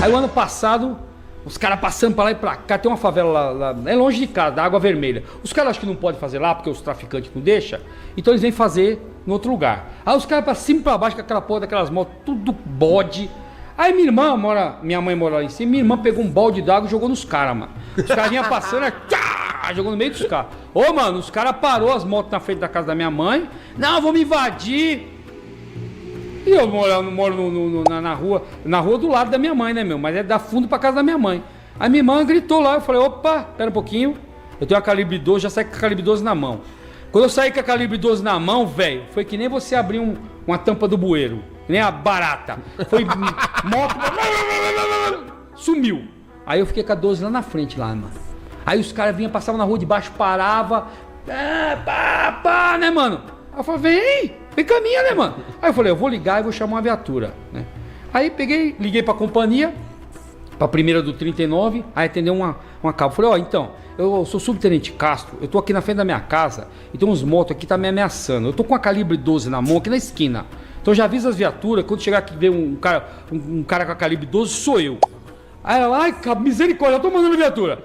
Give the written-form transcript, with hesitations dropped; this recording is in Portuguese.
Aí o ano passado, os caras passando pra lá e pra cá, tem uma favela lá, é longe de casa, da Água Vermelha. Os caras acham que não podem fazer lá, porque os traficantes não deixam, então eles vêm fazer em outro lugar. Aí os caras pra cima e pra baixo, com aquela porra daquelas motos, tudo bode. Aí minha mãe mora lá em cima, minha irmã pegou um balde d'água e jogou nos caras, mano. Os caras vinham passando, jogou no meio dos caras. Ô, mano, os caras parou as motos na frente da casa da minha mãe. Não, vou me invadir. E eu moro na rua do lado da minha mãe, né, meu? Mas é da fundo pra casa da minha mãe. Aí minha irmã gritou lá, eu falei, opa, pera um pouquinho. Eu tenho a calibre 12, já saí com a calibre 12 na mão. Quando eu saí com a calibre 12 na mão, velho, foi que nem você abrir uma tampa do bueiro. Que nem a barata. Foi moto. Sumiu. Aí eu fiquei com a 12 lá na frente, lá, mano. Aí os caras vinham, passavam na rua de baixo, parava. Pá, né, mano? Aí eu falei, vem caminha, né, mano? Aí eu falei, eu vou ligar e vou chamar uma viatura, né? Aí liguei pra companhia, pra primeira do 39, aí atendeu uma cabo. Falei, então, eu sou subtenente Castro, eu tô aqui na frente da minha casa e tem uns motos aqui que tá me ameaçando. Eu tô com a calibre 12 na mão aqui na esquina. Então já avisa as viaturas, quando chegar aqui ver um cara com a calibre 12, sou eu. Aí ela, ai, misericórdia, eu tô mandando viatura.